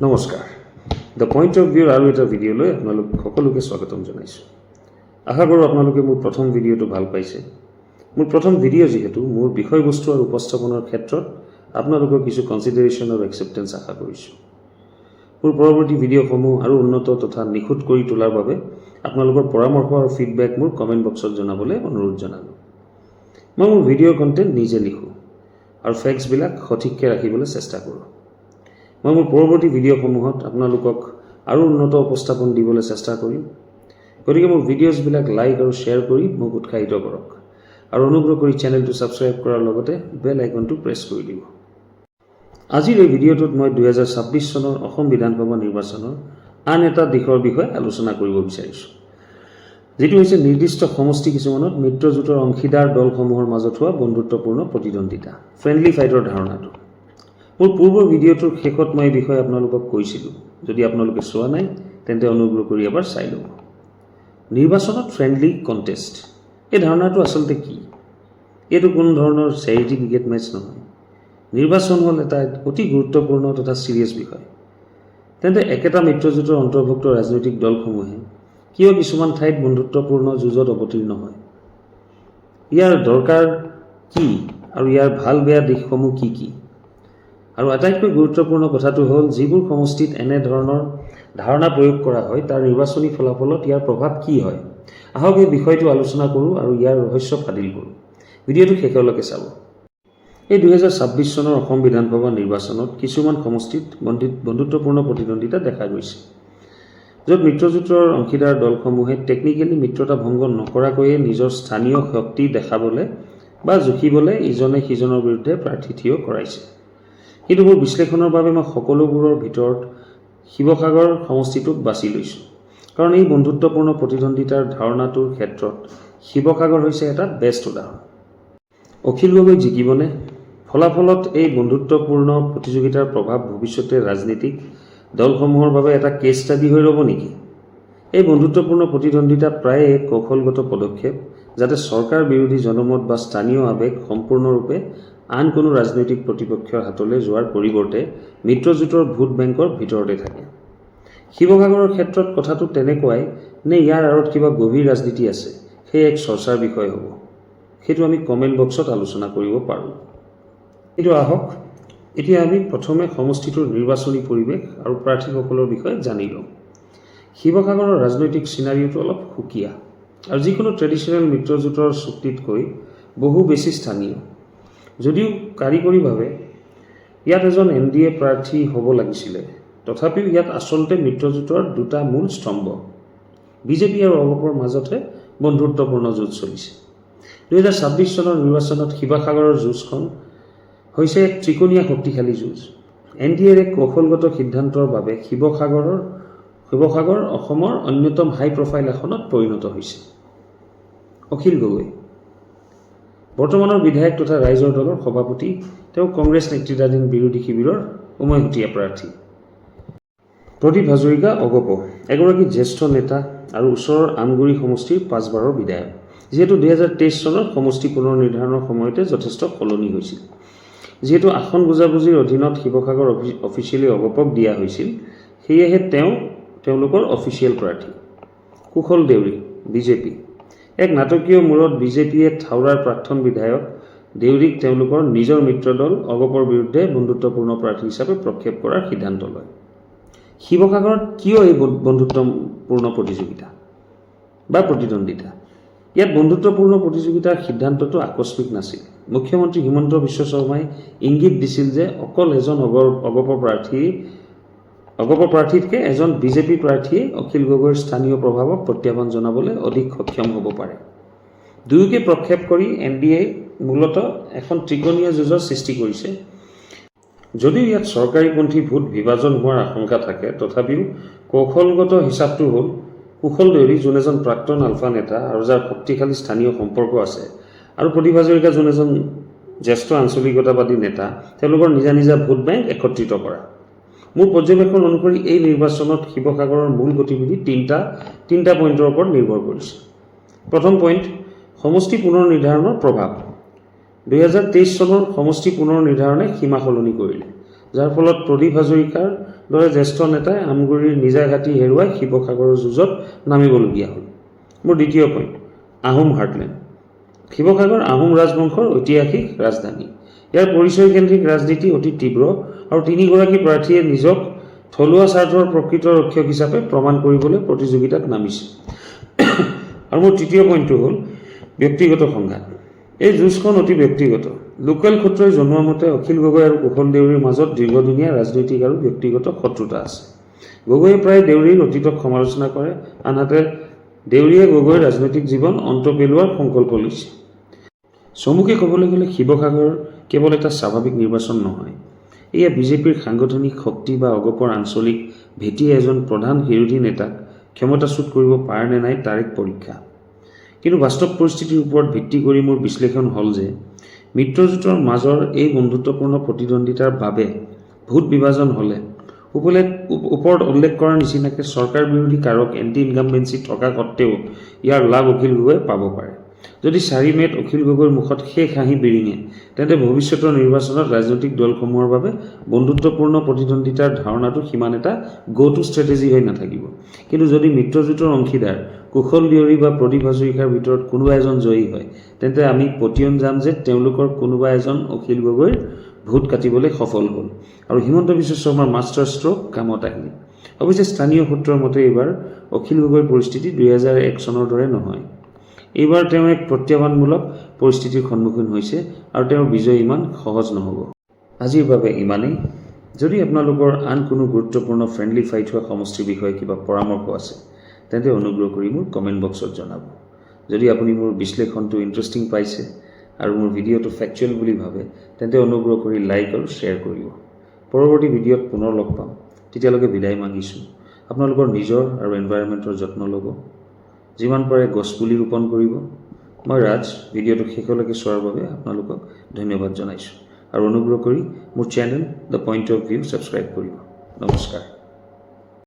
নমস্কাৰ the point of ভিউৰ আৰু এটা ভিডিঅ'লৈ আপোনালোক সকলোকে স্বাগতম জনাইছোঁ। আশা কৰোঁ আপোনালোকে মোৰ প্ৰথম ভিডিঅ'টো ভাল পাইছে। মোৰ প্ৰথম ভিডিঅ' যিহেতু মোৰ বিষয়বস্তু আৰু উপস্থাপনৰ ক্ষেত্ৰত আপোনালোকৰ কিছু কনচিডাৰেশ্যন আৰু একচেপ্টেঞ্চ আশা কৰিছোঁ। মোৰ পৰৱৰ্তী ভিডিঅ'সমূহ আৰু উন্নত তথা নিখুঁত কৰি তোলাৰ বাবে আপোনালোকৰ পৰামৰ্শ আৰু ফিডবেক মোৰ কমেণ্ট বক্সত জনাবলৈ অনুৰোধ জনালোঁ। মই মোৰ ভিডিঅ'ৰ কণ্টেণ্ট নিজে লিখোঁ আৰু ফেক্টছবিলাক সঠিককৈ ৰাখিবলৈ চেষ্টা কৰোঁ। মই মোৰ পৰৱৰ্তী ভিডিঅ'সমূহত আপোনালোকক আৰু উন্নত উপস্থাপন দিবলৈ চেষ্টা কৰিম। গতিকে মোৰ ভিডিঅ'ছবিলাক লাইক আৰু শ্বেয়াৰ কৰি মোক উৎসাহিত কৰক আৰু অনুগ্ৰহ কৰি চেনেলটো ছাবস্ক্ৰাইব কৰাৰ লগতে বেল আইকনটো প্ৰেছ কৰি দিব। আজিৰ এই ভিডিঅ'টোত মই 2026 চনৰ অসম বিধানসভা নিৰ্বাচনৰ আন এটা দিশৰ বিষয়ে আলোচনা কৰিব বিচাৰিছোঁ, যিটো হৈছে নিৰ্দিষ্ট সমষ্টি কিছুমানত মিত্ৰজোঁটৰ অংশীদাৰ দলসমূহৰ মাজত হোৱা বন্ধুত্বপূৰ্ণ প্ৰতিদ্বন্দ্বিতা, ফ্ৰেণ্ডলি ফাইটৰ ধাৰণাটো। মোৰ পূৰ্বৰ ভিডিঅ'টোৰ শেষত মই এই বিষয়ে আপোনালোকক কৈছিলোঁ। যদি আপোনালোকে চোৱা নাই তেন্তে অনুগ্ৰহ কৰি এবাৰ চাই ল'ব। নিৰ্বাচনত ফ্ৰেণ্ডলি কণ্টেষ্ট, এই ধাৰণাটো আচলতে কি? এইটো কোনো ধৰণৰ চেৰিটি ক্ৰিকেট মেচ নহয়। নিৰ্বাচন হ'ল এটা অতি গুৰুত্বপূৰ্ণ তথা ছিৰিয়াছ বিষয়। তেন্তে একেটা মিত্ৰজোঁটৰ অন্তৰ্ভুক্ত ৰাজনৈতিক দলসমূহে কিয় কিছুমান ঠাইত বন্ধুত্বপূৰ্ণ যুঁজত অৱতীৰ্ণ হয়? ইয়াৰ দৰকাৰ কি আৰু ইয়াৰ ভাল বেয়া দিশসমূহ কি কি? আৰু আটাইতকৈ গুৰুত্বপূৰ্ণ কথাটো হ'ল যিবোৰ সমষ্টিত এনে ধৰণৰ ধাৰণা প্ৰয়োগ কৰা হয় তাৰ নিৰ্বাচনী ফলাফলত ইয়াৰ প্ৰভাৱ কি হয়। আহক এই বিষয়টো আলোচনা কৰোঁ আৰু ইয়াৰ ৰহস্য ফাদিল কৰোঁ। ভিডিঅ'টো শেষলৈকে চাব। এই 2026 চনৰ অসম বিধানসভা নিৰ্বাচনত কিছুমান সমষ্টিত বন্ধুত্বপূৰ্ণ প্ৰতিদ্বন্দ্বিতা দেখা গৈছে, য'ত মিত্ৰজোঁটৰ অংশীদাৰ দলসমূহে টেকনিকেলি মিত্ৰতা ভংগ নকৰাকৈয়ে নিজৰ স্থানীয় শক্তি দেখাবলৈ বা জুখিবলৈ ইজনে সিজনৰ বিৰুদ্ধে প্ৰাৰ্থী থিয় কৰাইছে। কিন্তু মোৰ বিশ্লেষণৰ বাবে মই সকলোবোৰৰ ভিতৰত শিৱসাগৰ সমষ্টিটোক বাছি লৈছোঁ, কাৰণ এই বন্ধুত্বপূৰ্ণ প্ৰতিদ্বন্দ্বিতাৰ ধাৰণাটোৰ ক্ষেত্ৰত শিৱসাগৰ হৈছে এটা বেষ্ট উদাহৰণ। অখিল গগৈ জিকিবনে? ফলাফলত এই বন্ধুত্বপূৰ্ণ প্ৰতিযোগিতাৰ প্ৰভাৱ ভৱিষ্যতে ৰাজনীতিক দলসমূহৰ বাবে এটা কেছ ষ্টাডি হৈ ৰ'ব নেকি? এই বন্ধুত্বপূৰ্ণ প্ৰতিদ্বন্দ্বিতা প্ৰায়ে এক কৌশলগত পদক্ষেপ, যাতে চৰকাৰ বিৰোধী জনমত বা স্থানীয় আৱেগ সম্পূৰ্ণৰূপে আন কোনো ৰাজনৈতিক প্ৰতিপক্ষৰ হাতলৈ যোৱাৰ পৰিৱৰ্তে মিত্ৰজোঁটৰ ভোট বেংকৰ ভিতৰতে থাকে। শিৱসাগৰৰ ক্ষেত্ৰত কথাটো তেনেকুৱাই নে ইয়াৰ আঁৰত কিবা গভীৰ ৰাজনীতি আছে, সেই এক চৰ্চাৰ বিষয় হ'ব। সেইটো আমি কমেণ্ট বক্সত আলোচনা কৰিব পাৰোঁ। কিন্তু আহক এতিয়া আমি প্ৰথমে সমষ্টিটোৰ নিৰ্বাচনী পৰিৱেশ আৰু প্ৰাৰ্থীসকলৰ বিষয়ে জানি লওঁ। শিৱসাগৰৰ ৰাজনৈতিক চিনাৰিঅ'টো অলপ সুকীয়া আৰু যিকোনো ট্ৰেডিশ্যনেল মিত্ৰজোঁটৰ চুক্তিতকৈ বহু বেছি স্থানীয়। যদিও কাৰিকৰীভাৱে ইয়াত এজন NDA প্ৰাৰ্থী হ'ব লাগিছিলে, তথাপিও ইয়াত আচলতে মিত্ৰজোঁটৰ দুটা মূল স্তম্ভ, বিজেপি আৰু অগপৰ মাজতহে বন্ধুত্বপূৰ্ণ যুঁজ চলিছে। 2026 চনৰ নিৰ্বাচনত শিৱসাগৰৰ যুঁজখন হৈছে এক ত্ৰিকোণীয়া শক্তিশালী যুঁজ। NDAৰ এক কৌশলগত সিদ্ধান্তৰ বাবে শিৱসাগৰ অসমৰ অন্যতম হাই প্ৰফাইল আসনত পৰিণত হৈছে। অখিল গগৈ বৰ্তমানৰ বিধায়ক তথা ৰাইজৰ দলৰ সভাপতি, তেওঁ কংগ্ৰেছ নেতৃত্বাধীন বিৰোধী শিবিৰৰ উমৈহতীয়া প্ৰাৰ্থী। প্ৰদীপ হাজৰিকা অগপ, এগৰাকী জ্যেষ্ঠ নেতা আৰু ওচৰৰ আমগুৰি সমষ্টিৰ 5 বাৰৰ বিধায়ক। যিহেতু 2023 চনৰ সমষ্টি পুনৰ নিৰ্ধাৰণৰ সময়তে যথেষ্ট সলনি হৈছিল, যিহেতু আসন বুজাবুজিৰ অধীনত শিৱসাগৰ অফিচিয়েলি অগপক দিয়া হৈছিল, সেয়েহে তেওঁলোকৰ অফিচিয়েল প্ৰাৰ্থী। কুশল দেউৰী বিজেপি, এক নাটকীয় মূৰত বিজেপিয়ে থাউৰাৰ প্ৰাক্তন বিধায়ক দেউৰীক তেওঁলোকৰ নিজৰ মিত্ৰদল অগপৰ বিৰুদ্ধে বন্ধুত্বপূৰ্ণ প্ৰাৰ্থী হিচাপে প্ৰক্ষেপ কৰাৰ সিদ্ধান্ত লয়। শিৱসাগৰত কিয় এই বন্ধুত্বপূৰ্ণ প্ৰতিযোগিতা বা প্ৰতিদ্বন্দ্বিতা? ইয়াত বন্ধুত্বপূৰ্ণ প্ৰতিযোগিতাৰ সিদ্ধান্তটো আকস্মিক নাছিল। মুখ্যমন্ত্ৰী হিমন্ত বিশ্ব শৰ্মাই ইংগিত দিছিল যে অকল এজন অগপ প্ৰাৰ্থীতকৈ এজন বিজেপি প্ৰাৰ্থীয়ে অখিল গগৈৰ স্থানীয় প্ৰভাৱক প্ৰত্যাহ্বান জনাবলৈ অধিক সক্ষম হ'ব পাৰে। দুয়োকে প্ৰক্ষেপ কৰি NDA মূলতঃ এখন ত্ৰিকোণীয়া যুঁজৰ সৃষ্টি কৰিছে। যদিও ইয়াত চৰকাৰীপন্থী ভোট বিভাজন হোৱাৰ আশংকা থাকে, তথাপিও কৌশলগত হিচাপটো হ'ল কুশল দেউৰী, যোন এজন প্ৰাক্তন আলফা নেতা আৰু যাৰ শক্তিশালী স্থানীয় সম্পৰ্ক আছে, আৰু প্ৰদীপ হাজৰিকা, যোন এজন জ্যেষ্ঠ আঞ্চলিকতাবাদী নেতা, তেওঁলোকৰ নিজা নিজা ভোট বেংক একত্ৰিত কৰা। মোৰ পৰ্যবেক্ষণ অনুসৰি এই নিৰ্বাচনত শিৱসাগৰৰ মূল গতিবিধি তিনিটা পইণ্টৰ ওপৰত নিৰ্ভৰ কৰিছে। প্ৰথম পইণ্ট, সমষ্টি পুনৰ নিৰ্ধাৰণৰ প্ৰভাৱ। 2023 চনৰ সমষ্টি পুনৰ নিৰ্ধাৰণে সীমা সলনি কৰিলে। যাৰ ফলত প্ৰদীপ হাজৰিকাৰ দৰে জ্যেষ্ঠ নেতাই আমগুৰিৰ নিজা ঘাটি হেৰুৱাই শিৱসাগৰৰ যুঁজত নামিবলগীয়া হ'ল। মোৰ দ্বিতীয় পইণ্ট, আহোম হাৰ্টলেণ্ড। শিৱসাগৰ আহোম ৰাজবংশৰ ঐতিহাসিক ৰাজধানী। ইয়াৰ পৰিচয়কেন্দ্ৰিক ৰাজনীতি অতি তীব্ৰ আৰু তিনিগৰাকী প্ৰাৰ্থীয়ে নিজক থলুৱা স্বাৰ্থৰ প্ৰকৃত ৰক্ষক হিচাপে প্ৰমাণ কৰিবলৈ প্ৰতিযোগিতাত নামিছে। আৰু মোৰ তৃতীয় পইণ্টটো হ'ল ব্যক্তিগত সংঘাত। এই যুঁজখন অতি ব্যক্তিগত। লোকেল সূত্ৰই জনোৱা মতে অখিল গগৈ আৰু কুশল দেউৰীৰ মাজত দীৰ্ঘদিনীয়া ৰাজনৈতিক আৰু ব্যক্তিগত শত্ৰুতা আছে। গগৈয়ে প্ৰায় দেউৰীৰ অতীতক সমালোচনা কৰে, আনহাতে দেউৰীয়ে গগৈৰ ৰাজনৈতিক জীৱন অন্ত পেলোৱাৰ সংকল্প লৈছে। চমুকে ক'বলৈ গ'লে শিৱসাগৰ কেৱল এটা স্বাভাৱিক নিৰ্বাচন নহয়, এয়া বিজেপিৰ সাংগঠনিক শক্তি বা অগপৰ আঞ্চলিক ভেটিয়ে এজন প্ৰধান বিৰোধী নেতাক ক্ষমতাচ্যুত কৰিব পাৰে নে নাই তাৰ এক পৰীক্ষা। কিন্তু বাস্তৱ পৰিস্থিতিৰ ওপৰত ভিত্তি কৰি মোৰ বিশ্লেষণ হ'ল যে মিত্ৰজোঁটৰ মাজৰ এই বন্ধুত্বপূৰ্ণ প্ৰতিদ্বন্দ্বিতাৰ বাবে ভোট বিভাজন হ'লে ওপৰত উল্লেখ কৰাৰ নিচিনাকৈ চৰকাৰ বিৰোধী কাৰক এণ্টি ইনকামবেঞ্চি থকা সত্ত্বেও ইয়াৰ লাভ অখিল গগৈয়ে পাব পাৰে। যদি 4 মে'ত অখিল গগৈৰ মুখত শেষ হাঁহি বিৰিঙে, তেন্তে ভৱিষ্যতৰ নিৰ্বাচনত ৰাজনৈতিক দলসমূহৰ বাবে বন্ধুত্বপূৰ্ণ প্ৰতিদ্বন্দ্বিতাৰ ধাৰণাটো সিমান এটা গ' টু ষ্ট্ৰেটেজি হৈ নাথাকিব। কিন্তু যদি মিত্ৰজোঁটৰ অংশীদাৰ কুশল দেউৰী বা প্ৰদীপ হাজৰিকাৰ ভিতৰত কোনোবা এজন জয়ী হয়, তেন্তে আমি পতিয়ন যাম যে তেওঁলোকৰ কোনোবা এজন অখিল গগৈৰ ভোট কাটিবলৈ সফল হ'ল আৰু হিমন্ত বিশ্ব শৰ্মাৰ মাষ্টাৰ ষ্ট্ৰ'ক কামত আহিল। অৱশ্যে স্থানীয় সূত্ৰৰ মতে এইবাৰ অখিল গগৈৰ পৰিস্থিতি 2001 চনৰ দৰে নহয়। এইবাৰ তেওঁ এক প্ৰত্যাহ্বানমূলক পৰিস্থিতিৰ সন্মুখীন হৈছে আৰু তেওঁৰ বিজয় ইমান সহজ নহ'ব। আজিৰ বাবে ইমানেই। যদি আপোনালোকৰ আন কোনো গুৰুত্বপূৰ্ণ ফ্ৰেণ্ডলি ফাইট হোৱা সমষ্টিৰ বিষয়ে কিবা পৰামৰ্শ আছে, তেন্তে অনুগ্ৰহ কৰি মোৰ কমেণ্ট বক্সত জনাব। যদি আপুনি মোৰ বিশ্লেষণটো ইণ্টাৰেষ্টিং পাইছে আৰু মোৰ ভিডিঅ'টো ফেক্চুৱেল বুলি ভাবে, তেন্তে অনুগ্ৰহ কৰি লাইক আৰু শ্বেয়াৰ কৰিব। পৰৱৰ্তী ভিডিঅ'ত পুনৰ লগ পাম। তেতিয়ালৈকে বিদায় মাগিছোঁ। আপোনালোকৰ নিজৰ আৰু এনভাইৰনমেণ্টৰ যত্ন ল'ব। যিমান পাৰে গছপুলি ৰোপণ কৰিব। মই ৰাজ, ভিডিঅ'টো শেষলৈকে চোৱাৰ বাবে আপোনালোকক ধন্যবাদ জনাইছোঁ আৰু অনুগ্ৰহ কৰি মোৰ channel the point of view subscribe কৰিব। নমস্কাৰ।